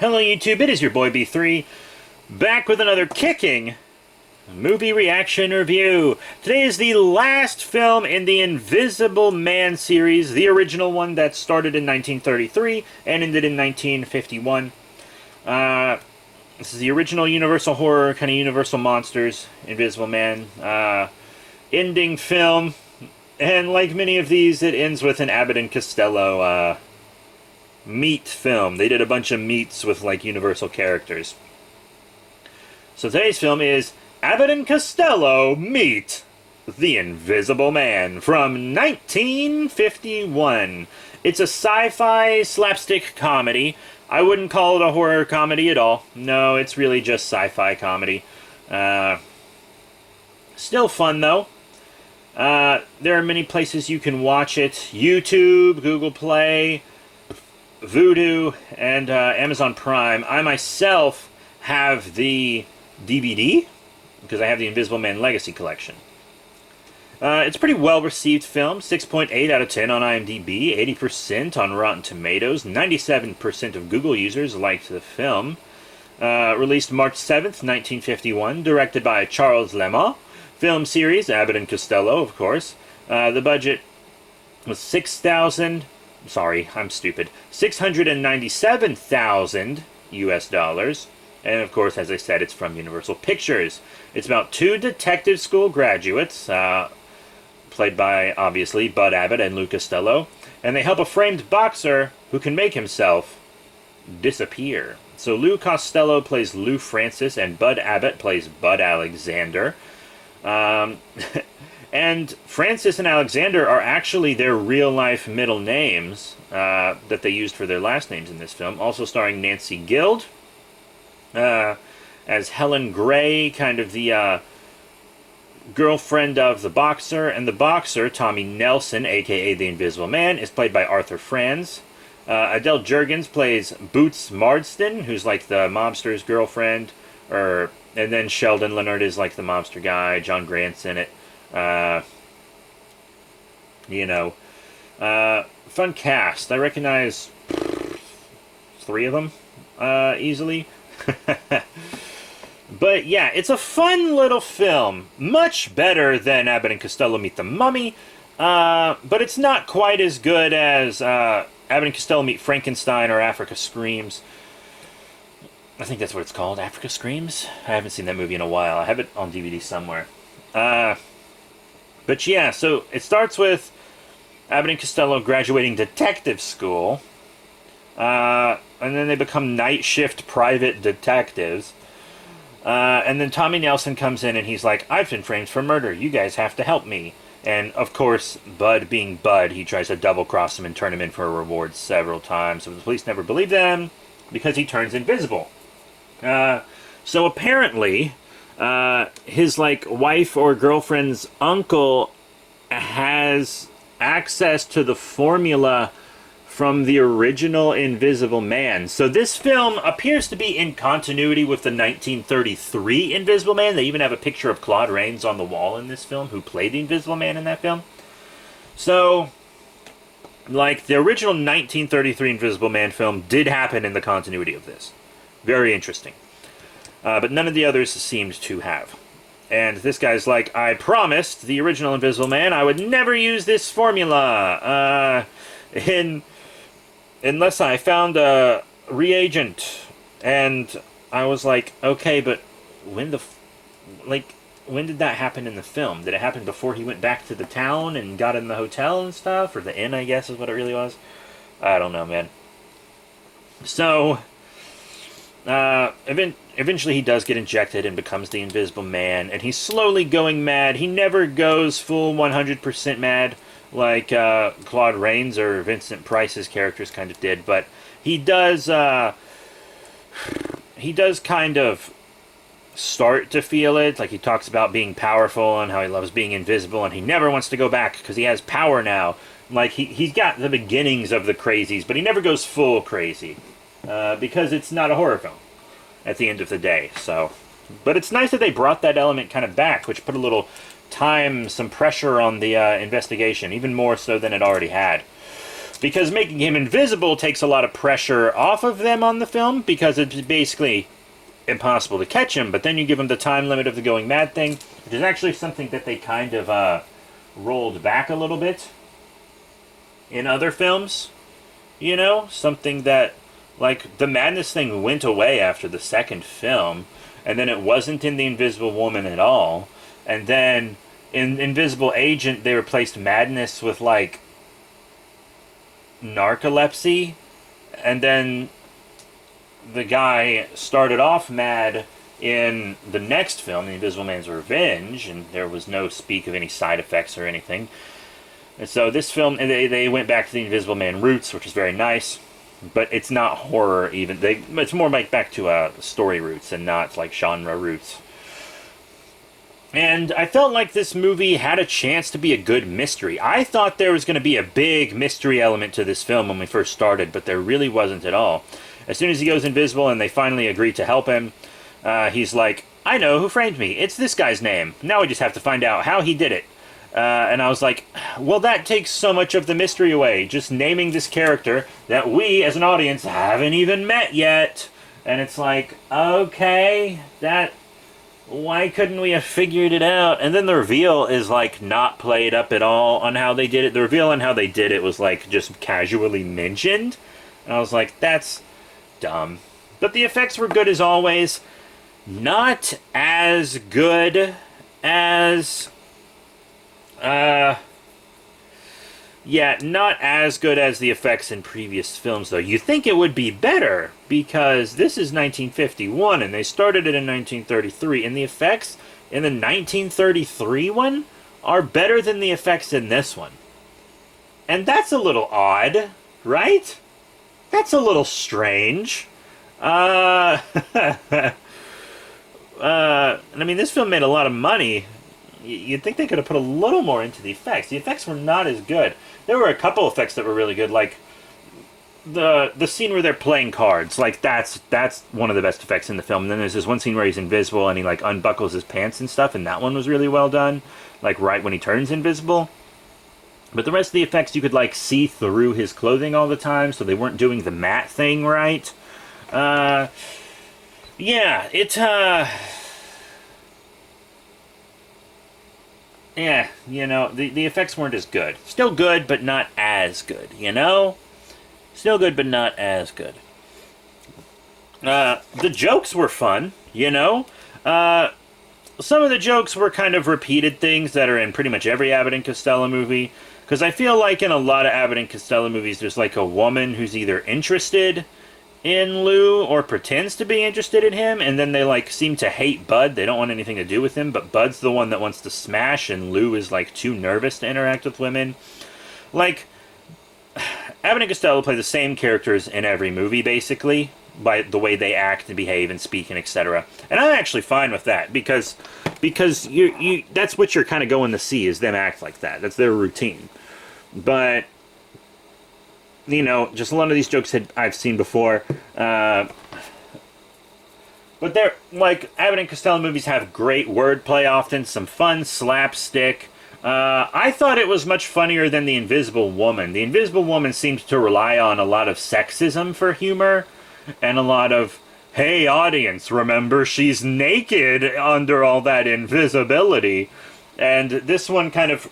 Hello YouTube, it is your boy B3, back with another kicking movie reaction review. Today is the last film in the Invisible Man series, the original one that started in 1933 and ended in 1951. This is the original Universal horror, kind of Universal Monsters, Invisible Man, ending film. And like many of these, it ends with an Abbott and Costello, meet film. They did a bunch of meets with like Universal characters. So today's film is Abbott and Costello Meet the Invisible Man from 1951. It's a sci-fi slapstick comedy. I wouldn't call it a horror comedy at all. No, it's really just sci-fi comedy. Still fun though. There are many places you can watch it. YouTube, Google Play, Vudu, and Amazon Prime. I myself have the DVD because I have the Invisible Man Legacy Collection. It's a pretty well-received film. 6.8 out of 10 on IMDb, 80% on Rotten Tomatoes, 97% of Google users liked the film. Released March 7th, 1951, directed by Charles Lemont. Film series, Abbott and Costello, of course. The budget was $697,000 US dollars. And of course, as I said, it's from Universal Pictures. It's about two detective school graduates, played by, obviously, Bud Abbott and Lou Costello. And they help a framed boxer who can make himself disappear. So Lou Costello plays Lou Francis, and Bud Abbott plays Bud Alexander. And Francis and Alexander are actually their real-life middle names that they used for their last names in this film. Also starring Nancy Guild as Helen Gray, kind of the girlfriend of the boxer. And the boxer, Tommy Nelson, a.k.a. the Invisible Man, is played by Arthur Franz. Adele Jurgens plays Boots Marsden, who's like the mobster's girlfriend, and then Sheldon Leonard is like the mobster guy. John Grant's in it. Fun cast. I recognize 3 of them easily. But yeah, it's a fun little film. Much better than Abbott and Costello Meet the Mummy. But it's not quite as good as Abbott and Costello Meet Frankenstein or Africa Screams. I think that's what it's called, Africa Screams. I haven't seen that movie in a while. I have it on DVD somewhere. But yeah, so it starts with Abbott and Costello graduating detective school. And then they become night shift private detectives. And then Tommy Nelson comes in and he's like, I've been framed for murder. You guys have to help me. And of course, Bud being Bud, he tries to double-cross him and turn him in for a reward several times. So the police never believe them because he turns invisible. So apparently, his, wife or girlfriend's uncle has access to the formula from the original Invisible Man. So this film appears to be in continuity with the 1933 Invisible Man. They even have a picture of Claude Rains on the wall in this film, who played the Invisible Man in that film. So, the original 1933 Invisible Man film did happen in the continuity of this. Very interesting. But none of the others seemed to have. And this guy's like, I promised the original Invisible Man I would never use this formula unless I found a reagent. And I was like, okay, but when did that happen in the film? Did it happen before he went back to the town and got in the hotel and stuff? Or the inn, I guess, is what it really was? I don't know, man. So, eventually he does get injected and becomes the Invisible Man, and he's slowly going mad. He never goes full 100% mad like Claude Rains or Vincent Price's characters kind of did, but he does kind of start to feel it. Like, he talks about being powerful and how he loves being invisible, and he never wants to go back because he has power now. Like, he's got the beginnings of the crazies, but he never goes full crazy. Because it's not a horror film at the end of the day. So, but it's nice that they brought that element kind of back, which put a little some pressure on the investigation, even more so than it already had. Because making him invisible takes a lot of pressure off of them on the film, because it's basically impossible to catch him, but then you give him the time limit of the going mad thing, which is actually something that they kind of rolled back a little bit in other films. You know? Something that, like, the madness thing went away after the second film, and then it wasn't in The Invisible Woman at all, and then in Invisible Agent they replaced madness with, like, narcolepsy, and then the guy started off mad in the next film, The Invisible Man's Revenge, and there was no speak of any side effects or anything. And so this film, they went back to the Invisible Man roots, which is very nice, but it's not horror even. It's more like back to story roots and not like genre roots. And I felt like this movie had a chance to be a good mystery. I thought there was going to be a big mystery element to this film when we first started, but there really wasn't at all. As soon as he goes invisible and they finally agree to help him, he's like, I know who framed me. It's this guy's name. Now we just have to find out how he did it. And I was like, well, that takes so much of the mystery away. Just naming this character that we, as an audience, haven't even met yet. And it's like, okay, why couldn't we have figured it out? And then the reveal is, like, not played up at all on how they did it. The reveal on how they did it was, like, just casually mentioned. And I was like, that's dumb. But the effects were good as always. Not as good as... not as good as the effects in previous films, though. You think it would be better, because this is 1951, and they started it in 1933, and the effects in the 1933 one are better than the effects in this one. And that's a little odd, right? That's a little strange. And I mean, this film made a lot of money. You'd think they could have put a little more into the effects. The effects were not as good. There were a couple effects that were really good, like the scene where they're playing cards. Like, that's one of the best effects in the film. And then there's this one scene where he's invisible and he, like, unbuckles his pants and stuff, and that one was really well done, like, right when he turns invisible. But the rest of the effects, you could, like, see through his clothing all the time, so they weren't doing the matte thing right. Yeah, you know, the effects weren't as good. Still good, but not as good, you know? Still good, but not as good. The jokes were fun, you know? Some of the jokes were kind of repeated things that are in pretty much every Abbott and Costello movie. Because I feel like in a lot of Abbott and Costello movies, there's like a woman who's either interested in Lou or pretends to be interested in him, and then they like seem to hate Bud. They don't want anything to do with him, but Bud's the one that wants to smash, and Lou is like too nervous to interact with women. Like, Abbott and Costello play the same characters in every movie, basically, by the way they act and behave and speak and etc. And I'm actually fine with that, because you that's what you're kind of going to see, is them act like that. That's their routine. But you know, just a lot of these jokes I've seen before. But they're, like, Abbott and Costello movies have great wordplay often, some fun slapstick. I thought it was much funnier than The Invisible Woman. The Invisible Woman seems to rely on a lot of sexism for humor, and a lot of, hey, audience, remember she's naked under all that invisibility. And this one kind of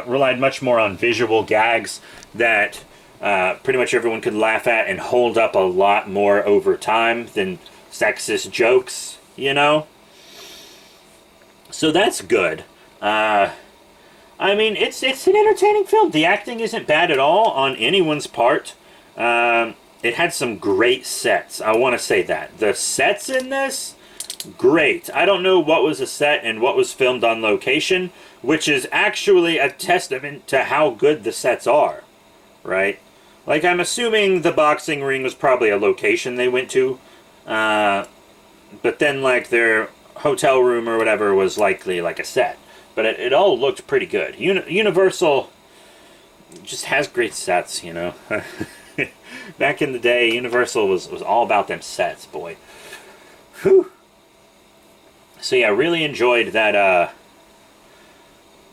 relied much more on visual gags that pretty much everyone could laugh at and hold up a lot more over time than sexist jokes, you know? So that's good. I mean, it's an entertaining film. The acting isn't bad at all on anyone's part. It had some great sets. I want to say that. The sets in this, great. I don't know what was a set and what was filmed on location, which is actually a testament to how good the sets are, right? Like, I'm assuming the boxing ring was probably a location they went to, but then, like, their hotel room or whatever was likely, like, a set. But it all looked pretty good. Universal just has great sets, you know? Back in the day, Universal was all about them sets, boy. Whew. So, yeah, I really enjoyed that,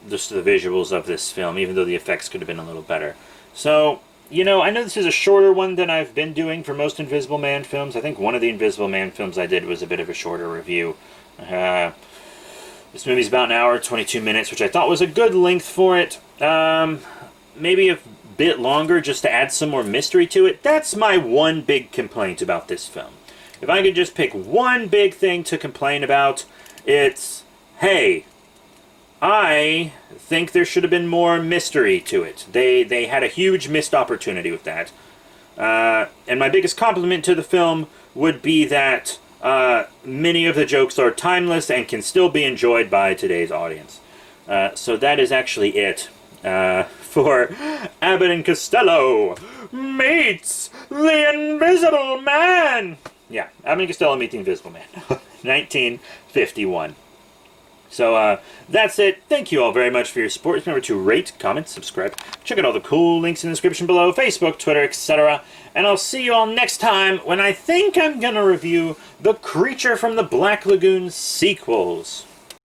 just the visuals of this film, even though the effects could have been a little better. So, you know, I know this is a shorter one than I've been doing for most Invisible Man films. I think one of the Invisible Man films I did was a bit of a shorter review. This movie's about an hour, 22 minutes, which I thought was a good length for it. Maybe a bit longer just to add some more mystery to it. That's my one big complaint about this film. If I could just pick one big thing to complain about, it's, hey, I think there should have been more mystery to it. They had a huge missed opportunity with that. And my biggest compliment to the film would be that many of the jokes are timeless and can still be enjoyed by today's audience. So that is actually it for Abbott and Costello meets the Invisible Man. Yeah, Abbott and Costello meet the Invisible Man. 1951. So, that's it. Thank you all very much for your support. Remember to rate, comment, subscribe. Check out all the cool links in the description below. Facebook, Twitter, etc. And I'll see you all next time when I think I'm going to review The Creature from the Black Lagoon sequels.